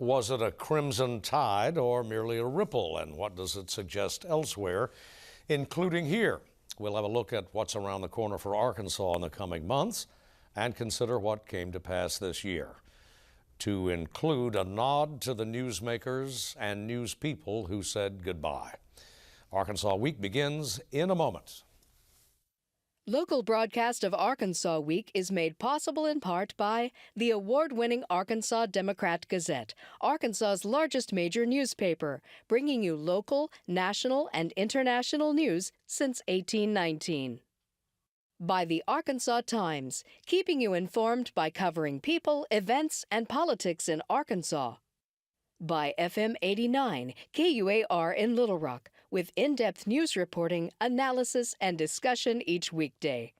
Was it a crimson tide or merely a ripple? And what does it suggest elsewhere, including here? We'll have a look at what's around the corner for Arkansas in the coming months and consider what came to pass this year, to include a nod to the newsmakers and news people who said goodbye. Arkansas Week begins in a moment. Local broadcast of Arkansas Week is made possible in part by the award-winning Arkansas Democrat-Gazette, Arkansas's largest major newspaper, bringing you local, national, and international news since 1819. By the Arkansas Times, keeping you informed by covering people, events, and politics in Arkansas. By FM 89, KUAR in Little Rock, with in-depth news reporting, analysis, and discussion each weekday.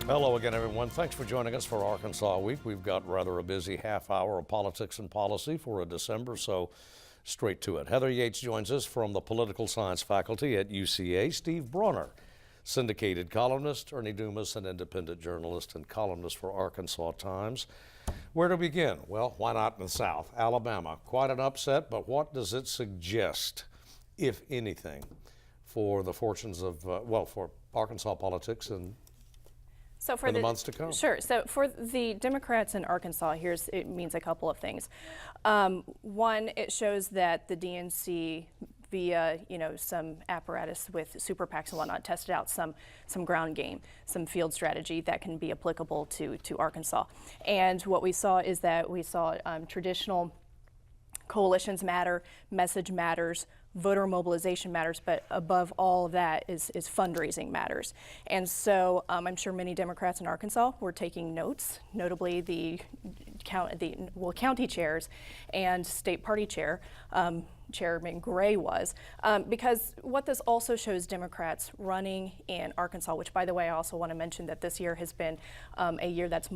Hello again, everyone. Thanks for joining us for Arkansas Week. We've got rather a busy half hour of politics and policy for a December, so straight to it. Heather Yates joins us from the political science faculty at UCA. Steve Brunner, syndicated columnist. Ernie Dumas, an independent journalist and columnist for Arkansas Times. Where to begin? Well, why not in the South? Alabama, quite an upset, but what does it suggest, if anything, for the fortunes of, for Arkansas politics and for the months to come? Sure. So for the Democrats in Arkansas, it means a couple of things. One, it shows that the DNC, via some apparatus with super PACs and whatnot, tested out some ground game, some field strategy that can be applicable to Arkansas. And what we saw is that we saw traditional coalitions matter, message matters, voter mobilization matters, but above all of that is fundraising matters. And so I'm sure many Democrats in Arkansas were taking notes, notably the county chairs and state party chair, Chairman Gray was, because what this also shows Democrats running in Arkansas, which, by the way, I also want to mention that this year has been a year that's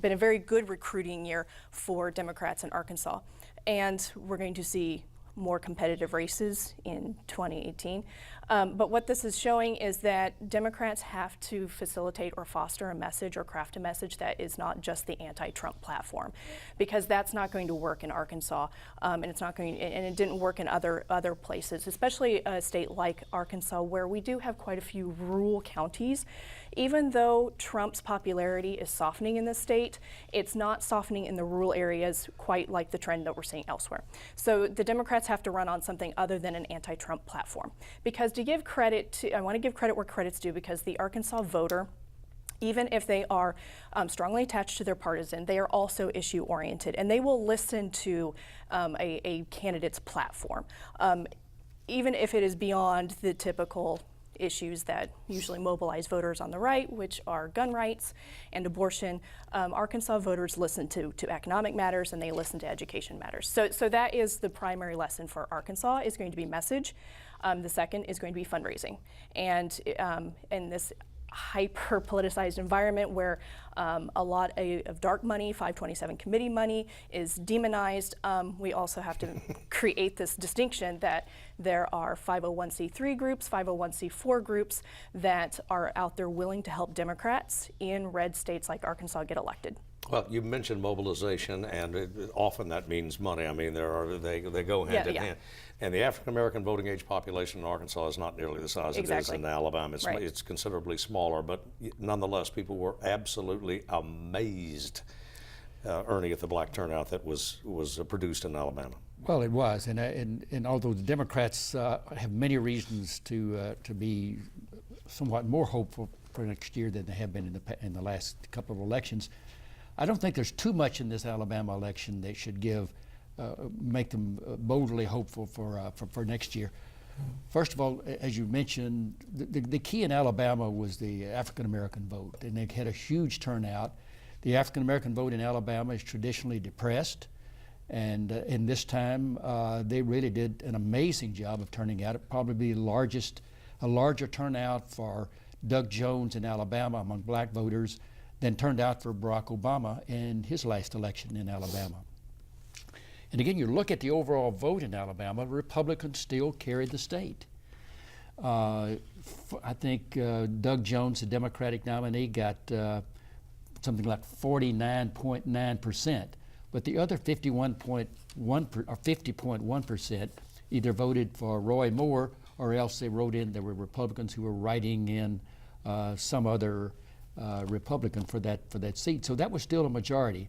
been a very good recruiting year for Democrats in Arkansas. And we're going to see more competitive races in 2018. But what this is showing is that Democrats have to facilitate or foster a message or craft a message that is not just the anti-Trump platform, because that's not going to work in Arkansas, and it's not going, and it didn't work in other places, especially a state like Arkansas, where we do have quite a few rural counties. Even though Trump's popularity is softening in the state, it's not softening in the rural areas quite like the trend that we're seeing elsewhere. So the Democrats have to run on something other than an anti-Trump platform. Because to give credit to, I want to give credit where credit's due, because the Arkansas voter, even if they are strongly attached to their partisan, they are also issue-oriented, and they will listen to a candidate's platform, even if it is beyond the typical issues that usually mobilize voters on the right, which are gun rights and abortion. Arkansas voters listen to economic matters, and they listen to education matters. So that is the primary lesson for Arkansas, is going to be message. The second is going to be fundraising. And in this hyper-politicized environment where a lot of dark money, 527 committee money, is demonized, we also have to create this distinction that there are 501c3 groups, 501c4 groups that are out there willing to help Democrats in red states like Arkansas get elected. Well, you mentioned mobilization, and often that means money. I mean, they go hand in hand. And the African-American voting age population in Arkansas is not nearly the size it is in Alabama. It's considerably smaller, but nonetheless, people were absolutely amazed, Ernie, at the black turnout that was produced in Alabama. Well, it was, and although the Democrats have many reasons to be somewhat more hopeful for next year than they have been in the last couple of elections, I don't think there's too much in this Alabama election that should make them boldly hopeful for next year. First of all, as you mentioned, the key in Alabama was the African-American vote, and they had a huge turnout. The African-American vote in Alabama is traditionally depressed, and in this time, they really did an amazing job of turning out. It probably be a larger turnout for Doug Jones in Alabama among black voters than turned out for Barack Obama in his last election in Alabama. And again, you look at the overall vote in Alabama, Republicans still carried the state. I think Doug Jones, the Democratic nominee, got something like 49.9%, but the other 50.1% either voted for Roy Moore, or else they wrote in, there were Republicans who were writing in some other Republican for that seat. So that was still a majority.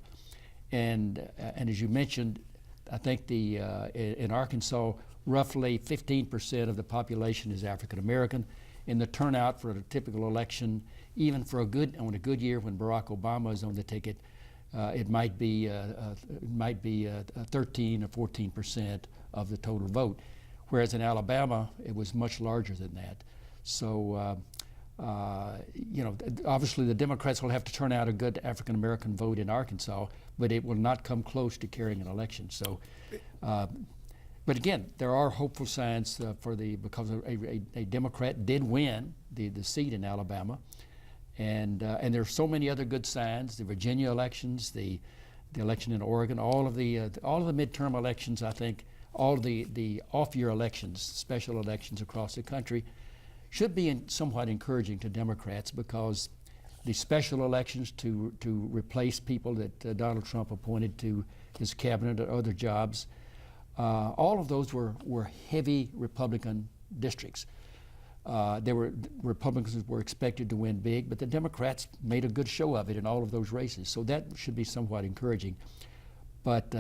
And as you mentioned, I think in Arkansas, roughly 15% of the population is African American. And the turnout for a typical election, even for on a good year when Barack Obama is on the ticket, it might be 13 or 14% of the total vote. Whereas in Alabama, it was much larger than that. So, obviously the Democrats will have to turn out a good African American vote in Arkansas, but it will not come close to carrying an election. So, but again, there are hopeful signs because a Democrat did win the seat in Alabama, and there are so many other good signs. The Virginia elections, the election in Oregon, all of the midterm elections. I think all the off-year elections, special elections across the country, should be somewhat encouraging to Democrats, because the special elections to replace people that Donald Trump appointed to his cabinet or other jobs, all of those were heavy Republican districts. Republicans were expected to win big, but the Democrats made a good show of it in all of those races. So that should be somewhat encouraging. But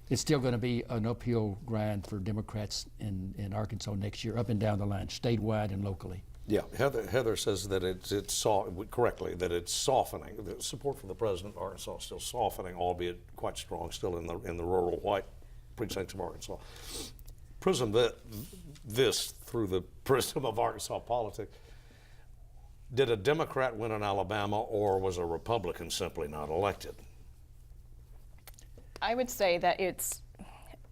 it's still going to be an uphill grind for Democrats in Arkansas next year, up and down the line, statewide and locally. Yeah, Heather says that it's softening. The support for the president of Arkansas is still softening, albeit quite strong, still in the rural white precincts of Arkansas. This through the prism of Arkansas politics. Did a Democrat win in Alabama, or was a Republican simply not elected? I would say that it's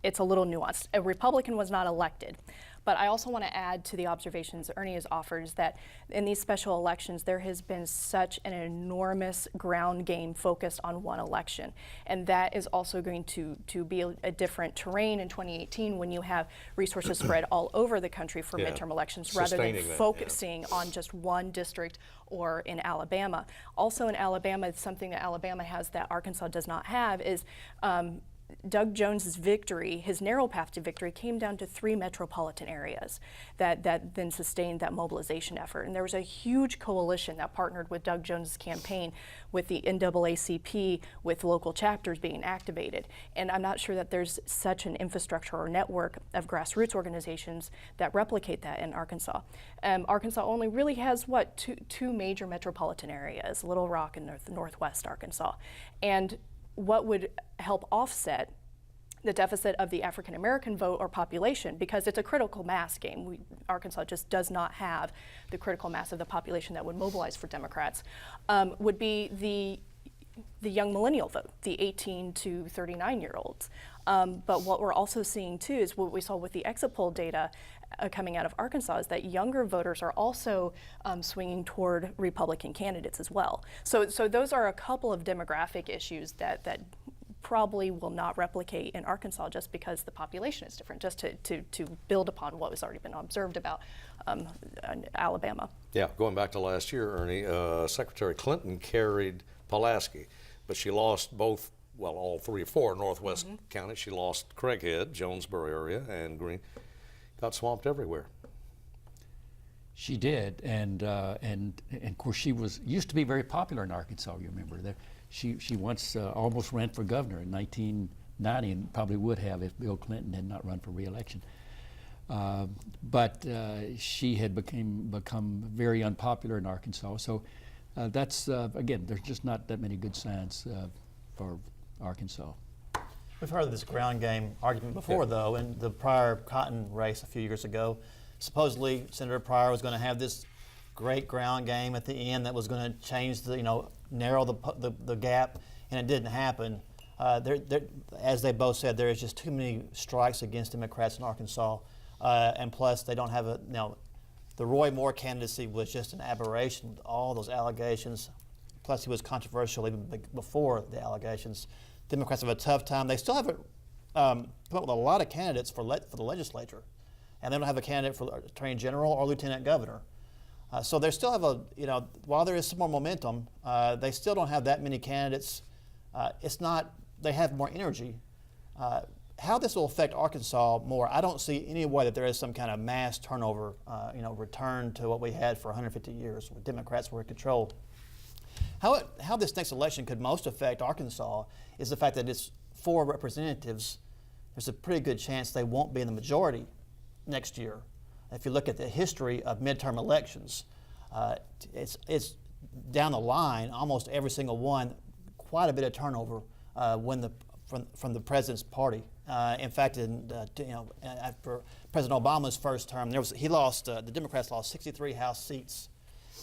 a little nuanced. A Republican was not elected. But I also want to add to the observations Ernie has offered, is that in these special elections, there has been such an enormous ground game focused on one election. And that is also going to be a different terrain in 2018 when you have resources spread all over the country for midterm elections, rather than focusing on just one district or in Alabama. Also in Alabama, something that Alabama has that Arkansas does not have is Doug Jones's victory, his narrow path to victory, came down to 3 metropolitan areas that then sustained that mobilization effort. And there was a huge coalition that partnered with Doug Jones's campaign, with the NAACP, with local chapters being activated. And I'm not sure that there's such an infrastructure or network of grassroots organizations that replicate that in Arkansas. Arkansas only really has, two major metropolitan areas, Little Rock and Northwest Arkansas. And what would help offset the deficit of the African American vote or population, because it's a critical mass game. Arkansas just does not have the critical mass of the population that would mobilize for Democrats, would be the young millennial vote, the 18 to 39-year-olds. But what we're also seeing too is what we saw with the exit poll data coming out of Arkansas, is that younger voters are also swinging toward Republican candidates as well. So those are a couple of demographic issues that probably will not replicate in Arkansas, just because the population is different, just to build upon what has already been observed about Alabama. Yeah, going back to last year, Ernie, Secretary Clinton carried Pulaski, but she lost all 3 or 4 Northwest counties. She lost Craighead, Jonesboro area, and Green. Got swamped everywhere. She did, and of course she used to be very popular in Arkansas. You remember that she once almost ran for governor in 1990, and probably would have if Bill Clinton had not run for re-election. But she had become very unpopular in Arkansas. So that's again, there's just not that many good signs for Arkansas. We've heard of this ground game argument before, though, in the Pryor cotton race a few years ago. Supposedly, Senator Pryor was going to have this great ground game at the end that was going to change narrow the gap, and it didn't happen. As they both said, there is just too many strikes against Democrats in Arkansas, and plus they don't have The Roy Moore candidacy was just an aberration with all those allegations. Plus, he was controversial even before the allegations. Democrats have a tough time. They still haven't come up with a lot of candidates for the legislature, and they don't have a candidate for attorney general or lieutenant governor. So they still have while there is some more momentum, they still don't have that many candidates. They have more energy. How this will affect Arkansas more, I don't see any way that there is some kind of mass turnover, return to what we had for 150 years where Democrats were in control. How this next election could most affect Arkansas is the fact that it's 4 representatives. There's a pretty good chance they won't be in the majority next year. If you look at the history of midterm elections, it's down the line, almost every single one, quite a bit of turnover from the president's party. In fact, after President Obama's first term, the Democrats lost 63 House seats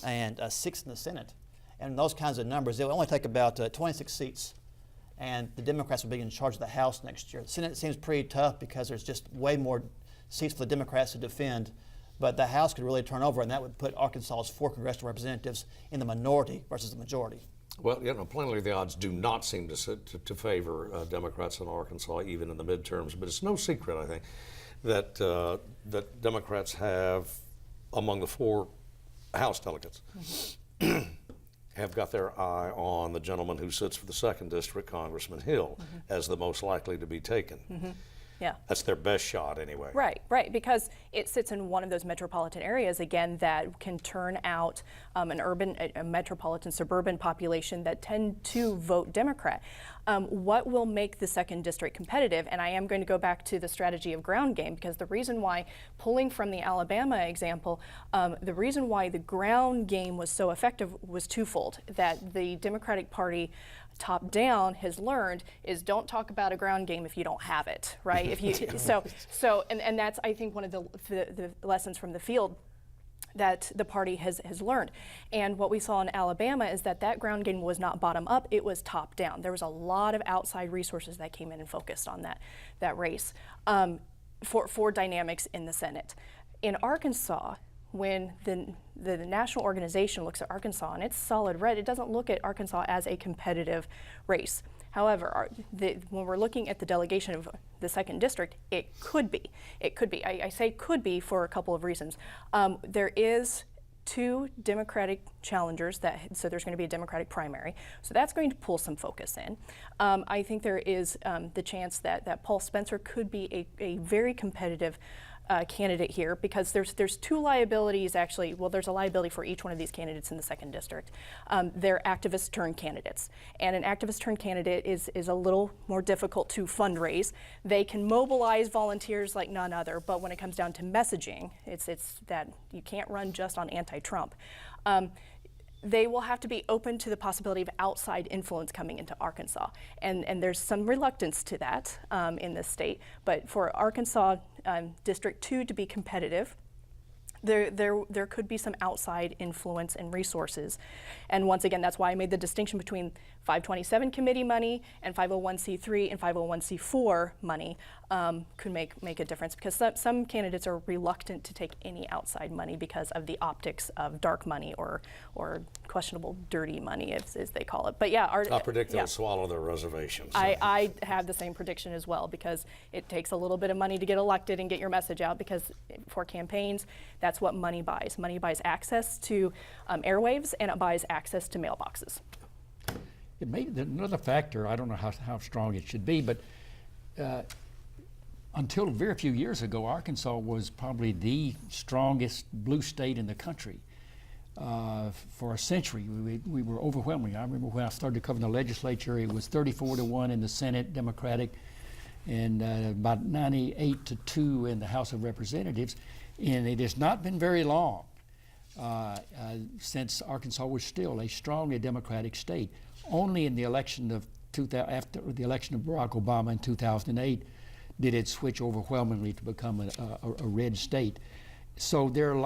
and 6 in the Senate. And those kinds of numbers, it will only take about 26 seats, and the Democrats will be in charge of the House next year. The Senate seems pretty tough because there's just way more seats for the Democrats to defend, but the House could really turn over, and that would put Arkansas's 4 congressional representatives in the minority versus the majority. Well, plainly the odds do not seem to favor Democrats in Arkansas, even in the midterms. But it's no secret, I think, that Democrats have, among the 4 House delegates, have got their eye on the gentleman who sits for the 2nd District, Congressman Hill, as the most likely to be taken. Yeah. That's their best shot anyway. Right, because it sits in one of those metropolitan areas, again, that can turn out a metropolitan suburban population that tend to vote Democrat. What will make the 2nd District competitive? And I am going to go back to the strategy of ground game, because the reason why, pulling from the Alabama example, the reason why the ground game was so effective was twofold. That the Democratic Party top down has learned is don't talk about a ground game if you don't have it, right? If you and that's, I think, one of the lessons from the field that the party has learned. And what we saw in Alabama is that ground game was not bottom up, it was top down. There was a lot of outside resources that came in and focused on that race for dynamics in the Senate. In Arkansas, when the national organization looks at Arkansas and it's solid red, it doesn't look at Arkansas as a competitive race. However, when we're looking at the delegation of the 2nd District, it could be. It could be. I say could be for a couple of reasons. There is 2 Democratic challengers, so there's going to be a Democratic primary. So that's going to pull some focus in. I think there is the chance that Paul Spencer could be a very competitive candidate here, because there's 2 liabilities actually. Well, there's a liability for each one of these candidates in the 2nd District. They're activist turned candidates, and an activist turned candidate is a little more difficult to fundraise. They can mobilize volunteers like none other, but when it comes down to messaging, it's that you can't run just on anti-Trump. They will have to be open to the possibility of outside influence coming into Arkansas. And there's some reluctance to that in this state. But for Arkansas District 2 to be competitive, there could be some outside influence and resources. And once again, that's why I made the distinction between 527 committee money and 501c3 and 501c4 money could make a difference, because some candidates are reluctant to take any outside money because of the optics of dark money or questionable dirty money, as they call it. But yeah, I predict they'll swallow their reservations. I have the same prediction as well, because it takes a little bit of money to get elected and get your message out, because for campaigns, that's what money buys. Money buys access to airwaves, and it buys access to mailboxes. It may, another factor, I don't know how strong it should be, but until very few years ago, Arkansas was probably the strongest blue state in the country. For a century, we were overwhelming. I remember when I started covering the legislature, it was 34-1 in the Senate, Democratic, and about 98-2 in the House of Representatives. And it has not been very long since Arkansas was still a strongly Democratic state. Only in the election of after the election of Barack Obama in 2008 did it switch overwhelmingly to become a red state. So there are a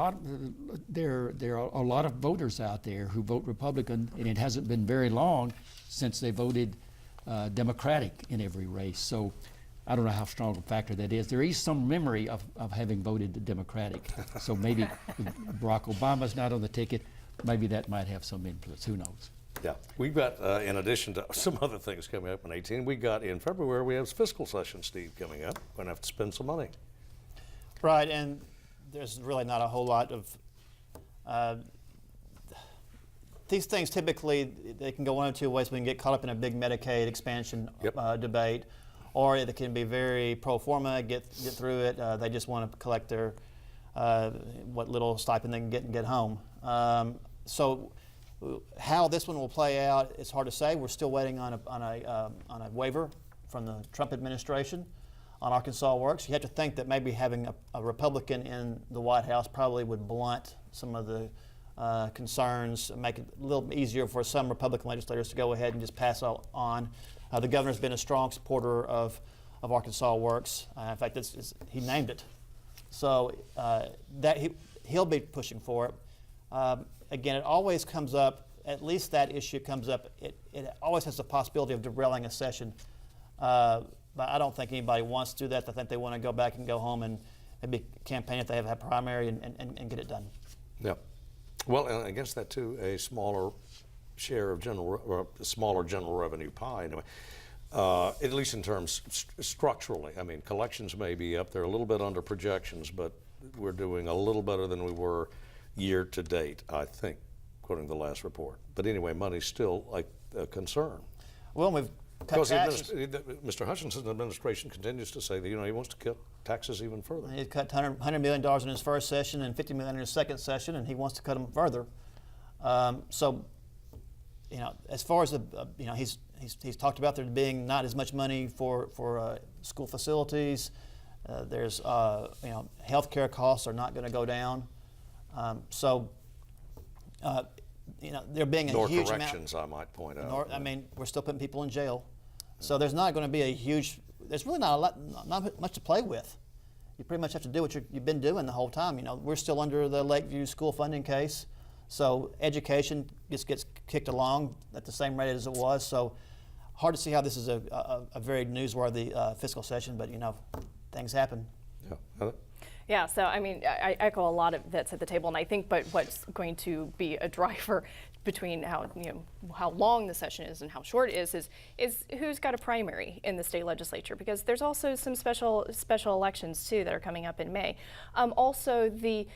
lot of voters out there who vote Republican, and it hasn't been very long since they voted Democratic in every race. So I don't know how strong a factor that is. There is some memory of having voted the Democratic. So maybe if Barack Obama's not on the ticket, maybe that might have some influence. Who knows? Yeah, we've got, in addition to some other things coming up in 18, we got in February, we have fiscal session, Steve, coming up. We're going to have to spend some money. Right, and there's really not a whole lot of these things. Typically, they can go one of two ways. We can get caught up in a big Medicaid expansion debate, or it can be very pro forma, get through it. They just want to collect their what little stipend they can get and get home. So how this one will play out, it's hard to say. We're still waiting on a waiver from the Trump administration on Arkansas Works. You have to think that maybe having a Republican in the White House probably would blunt some of the concerns, make it a little easier for some Republican legislators to go ahead and just pass on. The governor's been a strong supporter of Arkansas Works. In fact, he named it. So that he'll be pushing for it. Again, it always comes up, at least that issue comes up, it always has the possibility of derailing a session. But I don't think anybody wants to do that. I think they want to go back and go home and maybe campaign if they have a primary and get it done. Yeah. Well, and against that too, a smaller share of smaller general revenue pie anyway. At least in terms structurally. I mean, collections may be up there a little bit under projections, but we're doing a little better than we were year to date, I think, according to the last report. But anyway, money's still like a concern. Well, we've cut taxes. Mr. Hutchinson's administration continues to say that he wants to cut taxes even further. He cut $100 million in his first session and $50 million in his second session, and he wants to cut them further. So, as far as he's talked about there being not as much money for school facilities. There's healthcare costs are not going to go down. There being a huge corrections, amount. I might point out. We're still putting people in jail, so there's not going to be a huge. There's really not much to play with. You pretty much have to do what you've been doing the whole time. We're still under the Lakeview school funding case, so education just gets kicked along at the same rate as it was. So hard to see how this is a very newsworthy fiscal session, but things happen. Yeah. Heather? Yeah, so I echo a lot of that's at the table, and I think, but what's going to be a driver between how long the session is and how short it is who's got a primary in the state legislature, because there's also some special elections too that are coming up in May. Also the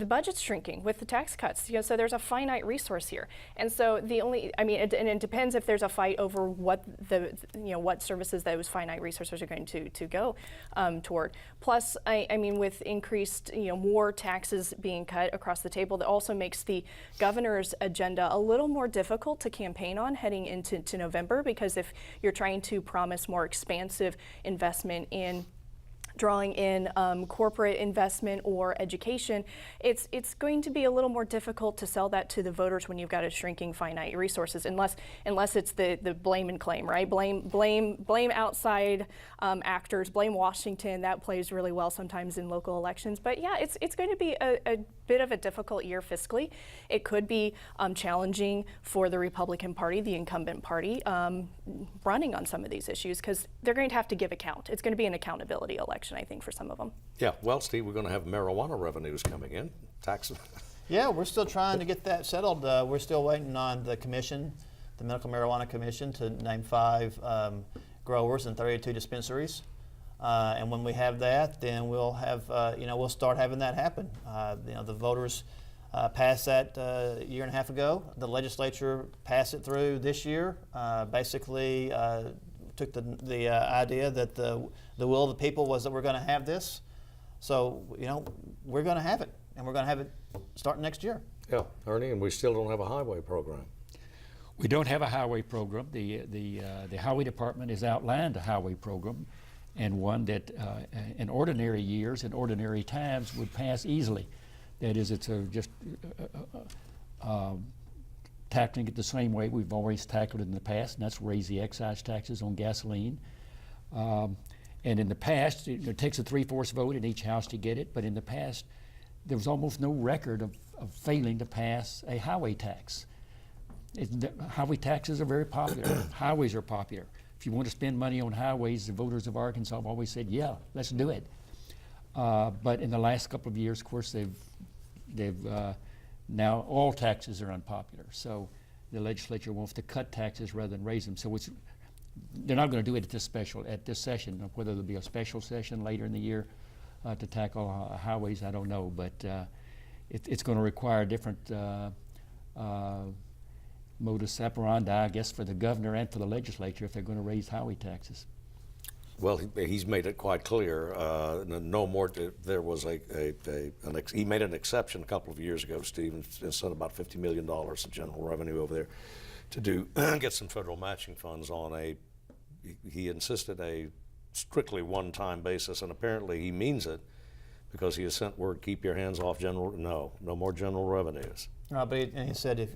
budget's shrinking with the tax cuts, so there's a finite resource here, and so it depends if there's a fight over what what services those finite resources are going to go toward. Plus, with increased more taxes being cut across the table, that also makes the governor's agenda a little more difficult to campaign on heading into November, because if you're trying to promise more expansive investment in drawing in corporate investment or education, it's going to be a little more difficult to sell that to the voters when you've got a shrinking finite resources, unless it's the blame and claim, right? Blame outside actors, blame Washington. That plays really well sometimes in local elections. But yeah, it's going to be a bit of a difficult year fiscally. It could be challenging for the Republican Party, the incumbent party, running on some of these issues, because they're going to have to give account. It's going to be an accountability election, I think, for some of them. Yeah, well, Steve, we're going to have marijuana revenues coming in, taxes. Yeah, we're still trying to get that settled. We're still waiting on the commission, the Medical Marijuana Commission, to name 5 growers and 32 dispensaries. And when we have that, then we'll have, we'll start having that happen. The voters passed that a year and a half ago. The legislature passed it through this year. Basically, took the idea that the will of the people was that we're going to have this. So, we're going to have it, and we're going to have it starting next year. Yeah, Ernie, and we still don't have a highway program. We don't have a highway program. The highway department has outlined a highway program, and one that in ordinary years, in ordinary times, would pass easily. That is, it's tackling it the same way we've always tackled it in the past, and that's raise the excise taxes on gasoline. And in the past, it takes a 3/4 vote in each house to get it, but in the past, there was almost no record of failing to pass a highway tax. Highway taxes are very popular. Highways are popular. if you want to spend money on highways, the voters of Arkansas have always said, yeah, let's do it. But in the last couple of years, of course, they've now all taxes are unpopular. So the legislature wants to cut taxes rather than raise them. So they're not going to do it at this session. Whether there'll be a special session later in the year to tackle highways, I don't know. But it's going to require a different modus operandi, I guess, for the governor and for the legislature if they're going to raise highway taxes. Well, he's made it quite clear. No more. There was he made an exception a couple of years ago, Steve, and set about $50 million of general revenue over there to get some federal matching funds on he insisted a strictly one-time basis, and apparently he means it because he has sent word, keep your hands off no more general revenues. But he said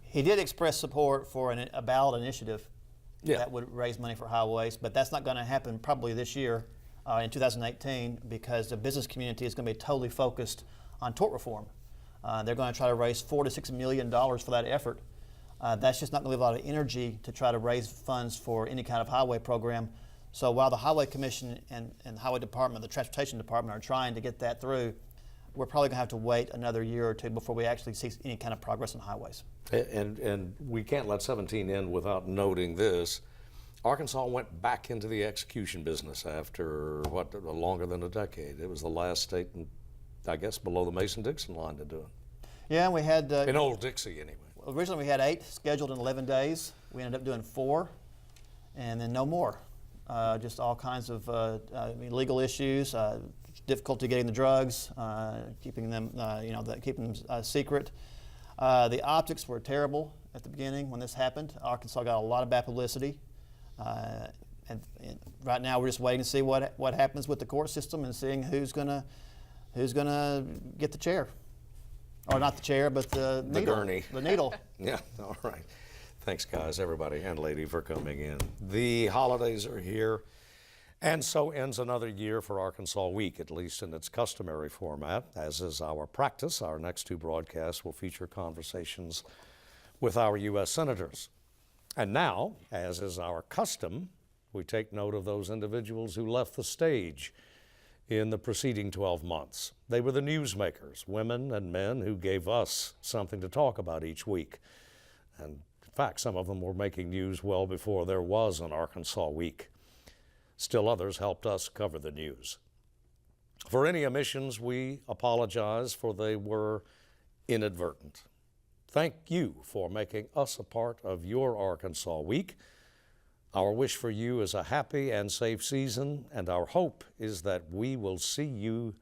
he did express support for a ballot initiative that would raise money for highways, but that's not going to happen probably this year in 2018 because the business community is going to be totally focused on tort reform. They're going to try to raise $4 to $6 million for that effort. That's just not going to leave a lot of energy to try to raise funds for any kind of highway program. So while the Highway Commission and the Highway Department, the Transportation Department are trying to get that through, we're probably going to have to wait another year or two before we actually see any kind of progress on highways. And we can't let 17 end without noting this. Arkansas went back into the execution business after, longer than a decade. It was the last state, I guess, below the Mason-Dixon line to do it. Yeah, we had... in Old Dixie, anyway. Originally we had 8 scheduled in 11 days. We ended up doing 4, and then no more. Just all kinds of legal issues, difficulty getting the drugs, keeping them, keeping them secret. The optics were terrible at the beginning when this happened. Arkansas got a lot of bad publicity, and right now we're just waiting to see what happens with the court system and seeing who's gonna get the chair, or not the chair, but the needle. Gurney. The needle. Yeah. All right. Thanks, guys, everybody and lady, for coming in. The holidays are here. And so ends another year for Arkansas Week, at least in its customary format. As is our practice, our next 2 broadcasts will feature conversations with our U.S. senators. And now, as is our custom, we take note of those individuals who left the stage in the preceding 12 months. They were the newsmakers, women and men who gave us something to talk about each week. And in fact, some of them were making news well before there was an Arkansas Week. Still others helped us cover the news. For any omissions, we apologize, for they were inadvertent. Thank you for making us a part of your Arkansas Week. Our wish for you is a happy and safe season, and our hope is that we will see you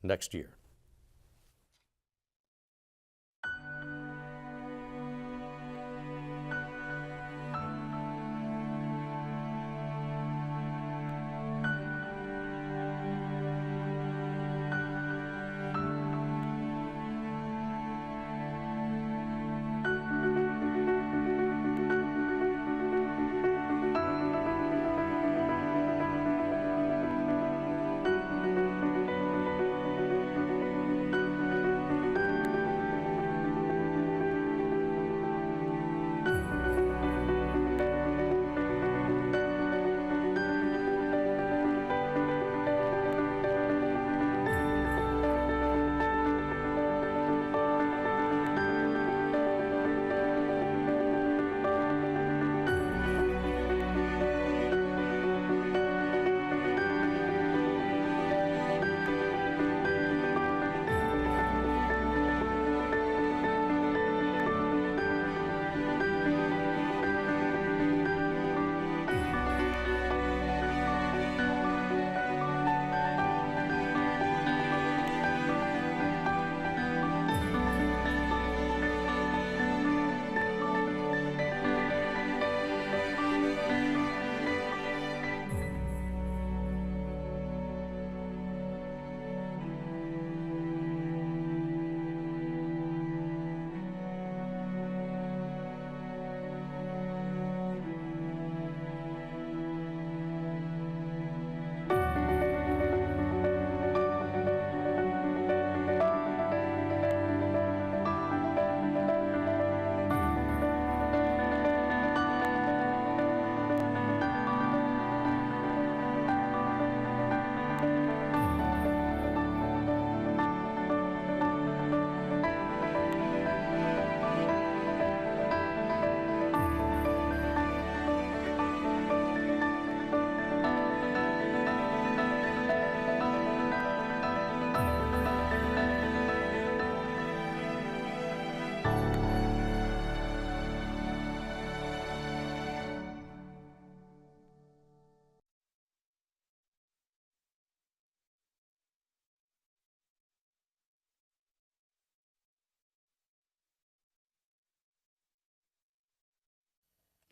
next year.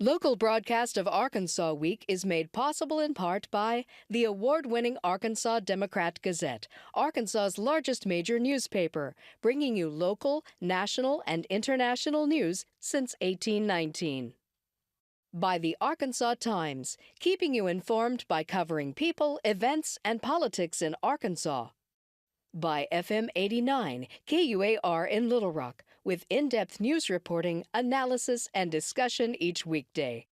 Local broadcast of Arkansas Week is made possible in part by the award-winning Arkansas Democrat-Gazette, Arkansas's largest major newspaper, bringing you local, national, and international news since 1819. By the Arkansas Times, keeping you informed by covering people, events, and politics in Arkansas. By FM 89, KUAR in Little Rock, with in-depth news reporting, analysis, and discussion each weekday.